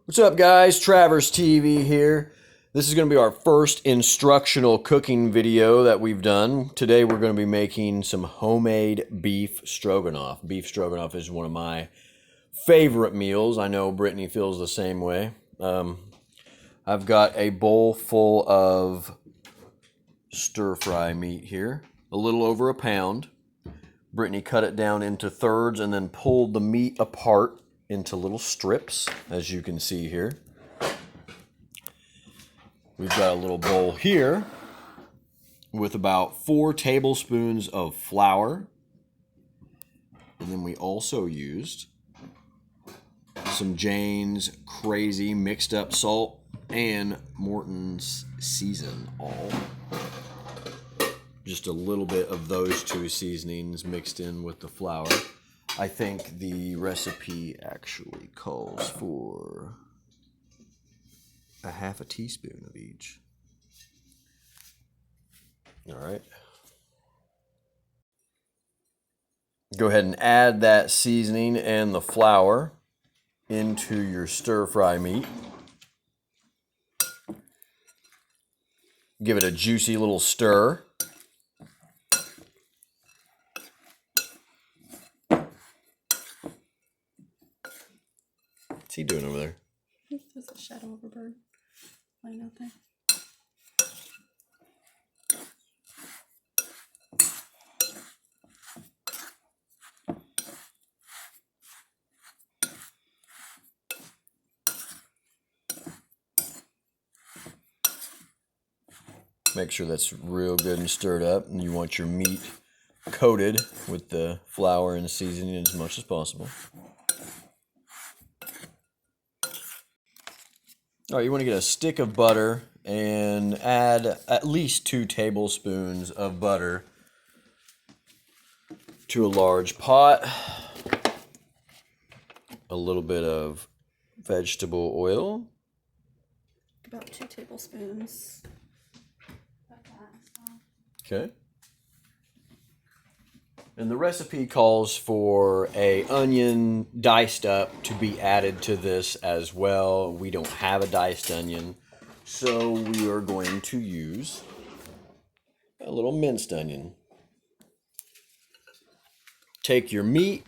What's up, guys? Travers TV here. This is going to be our first instructional cooking video that we've done. Today we're going to be making some homemade beef stroganoff. Beef stroganoff is one of my favorite meals. I know Brittany feels the same way. I've got a bowl full of stir-fry meat here, a little over a pound. Brittany cut it down into thirds and then pulled the meat apart into little strips, as you can see here. We've got a little bowl here with about 4 tablespoons of flour. And then we also used some Jane's Crazy mixed up salt and Morton's Season All. Just a little bit of those two seasonings mixed in with the flour. I think the recipe actually calls for a ½ teaspoon of each. All right. Go ahead and add that seasoning and the flour into your stir-fry meat. Give it a juicy little stir. What's he doing over there? There's a shadow of a bird flying out there. Make sure that's real good and stirred up, and you want your meat coated with the flour and seasoning as much as possible. All right, you want to get a stick of butter and add at least 2 tablespoons of butter to a large pot. A little bit of vegetable oil. About 2 tablespoons. Okay. And the recipe calls for an onion diced up to be added to this as well. We don't have a diced onion, so we are going to use a little minced onion. Take your meat,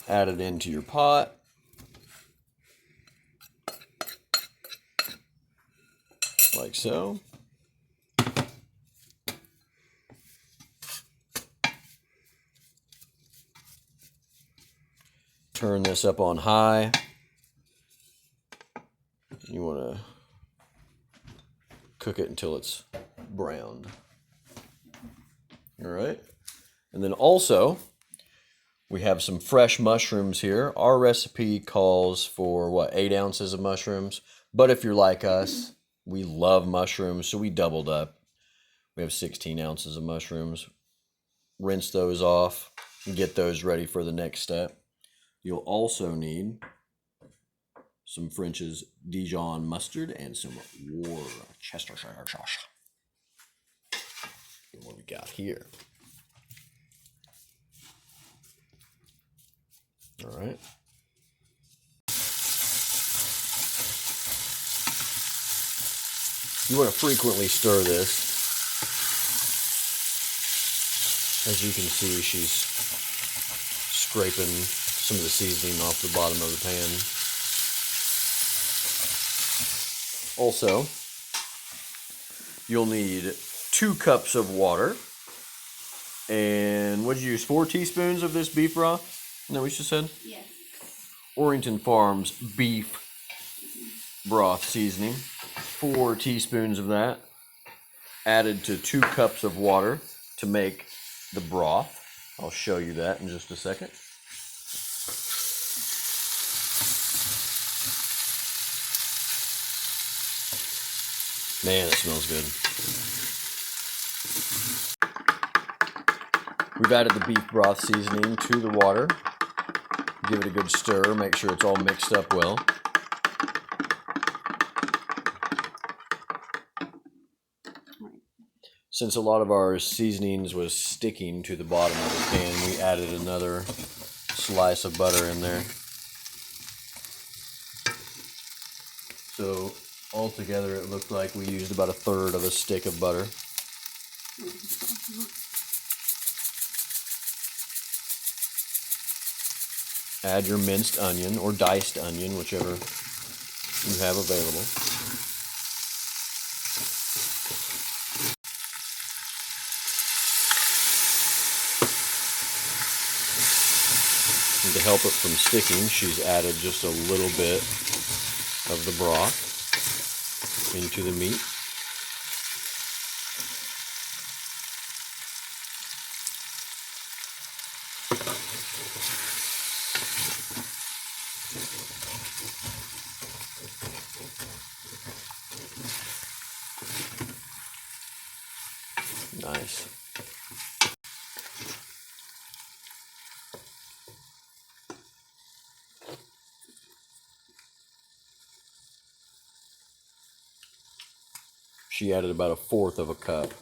add it into your pot. Like so. Turn this up on high. You want to cook it until it's browned. All right. And then also, we have some fresh mushrooms here. Our recipe calls for, 8 ounces of mushrooms? But if you're like us, we love mushrooms, so we doubled up. We have 16 ounces of mushrooms. Rinse those off and get those ready for the next step. You'll also need some French's Dijon mustard and some Worcestershire sauce. And what we got here. All right. You want to frequently stir this. As you can see, she's scraping some of the seasoning off the bottom of the pan. Also, you'll need 2 cups of water. And what did you use? 4 teaspoons of this beef broth? Isn't that what you said? Yes. Orrington Farms beef broth seasoning. 4 teaspoons of that. Added to 2 cups of water to make the broth. I'll show you that in just a second. Man, it smells good. We've added the beef broth seasoning to the water. Give it a good stir. Make sure it's all mixed up well. Since a lot of our seasonings was sticking to the bottom of the pan, we added another slice of butter in there. So altogether it looked like we used about 1/3 of a stick of butter. Add your minced onion or diced onion, whichever you have available. And to help it from sticking, she's added just a little bit of the broth into the meat. Nice. She added about 1/4 of a cup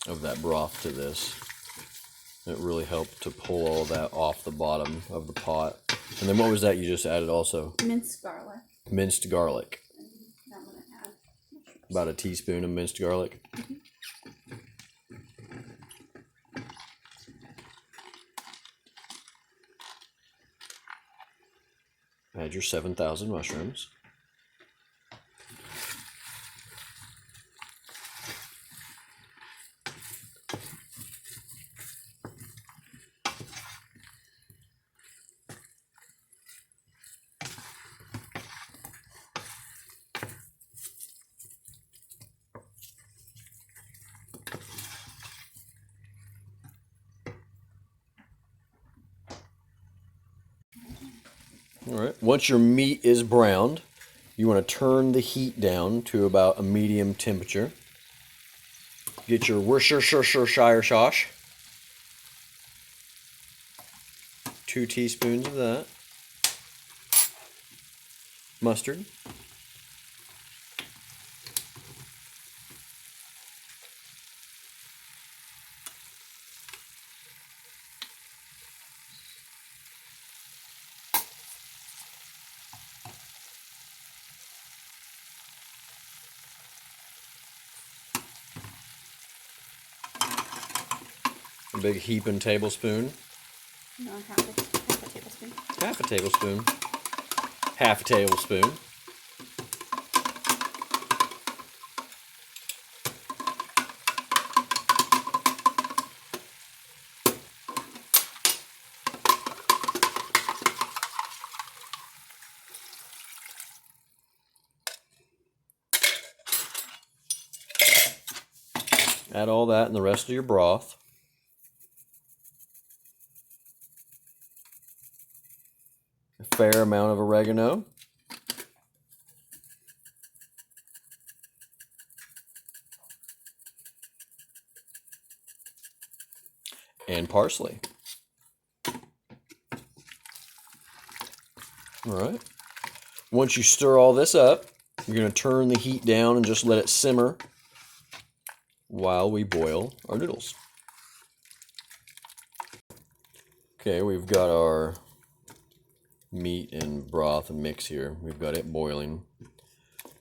of that broth to this. It really helped to pull all that off the bottom of the pot. And then what was that you just added also? Minced garlic. Minced garlic. And I'm going to add mushrooms. About a teaspoon of minced garlic. Add your 7,000 mushrooms. All right. Once your meat is browned, you want to turn the heat down to about a medium temperature. Get your Worcestershire sauce. 2 teaspoons of that. Mustard. A big heaping tablespoon. No, half a tablespoon. Half a tablespoon. Half a tablespoon. Add all that and the rest of your broth. A fair amount of oregano. And parsley. All right. Once you stir all this up, you're going to turn the heat down and just let it simmer while we boil our noodles. Okay, we've got our meat and broth and mix here. We've got it boiling.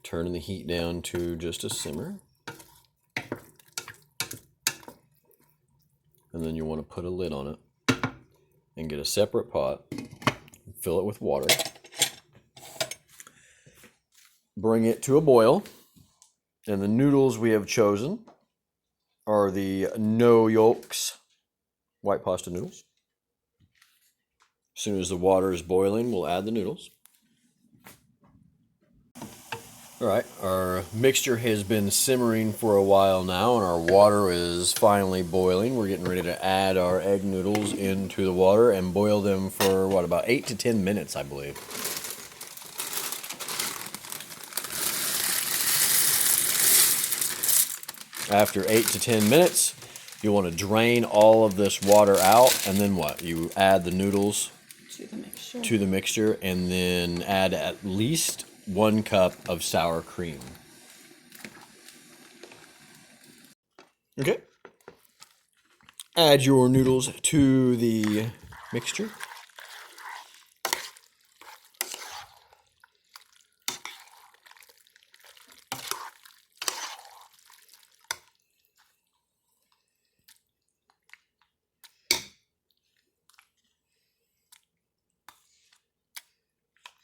Turning the heat down to just a simmer. And then you want to put a lid on it and get a separate pot. Fill it with water. Bring it to a boil. And the noodles we have chosen are the no yolks white pasta noodles. As soon as the water is boiling, we'll add the noodles. All right, our mixture has been simmering for a while now, and our water is finally boiling. We're getting ready to add our egg noodles into the water and boil them for, what, about 8 to 10 minutes, I believe. After 8 to 10 minutes, you want to drain all of this water out, and then what? You add the noodles to the mixture, and then add at least 1 cup of sour cream. Okay. Add your noodles to the mixture.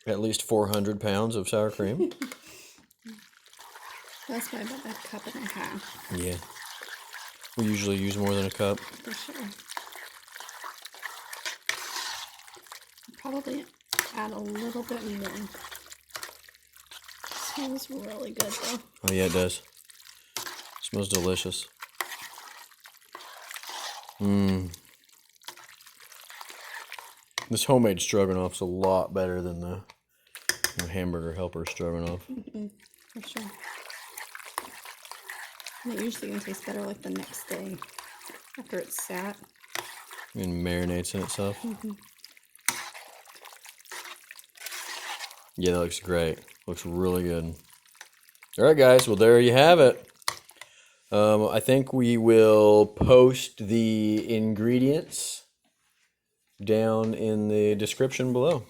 At least 400 pounds of sour cream. That's probably about a cup and a half. Yeah. We usually use more than a cup. For sure. Probably add a little bit more. Smells really good though. Oh yeah, it does. Smells delicious. Mmm. This homemade stroganoff's a lot better than the hamburger helper stroganoff. For sure. And it usually gonna taste better like the next day after it's sat. And marinates in itself. Yeah, that looks great. Looks really good. All right, guys. Well, there you have it. I think we will post the ingredients down in the description below.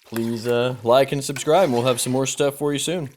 Please like and subscribe, and we'll have some more stuff for you soon.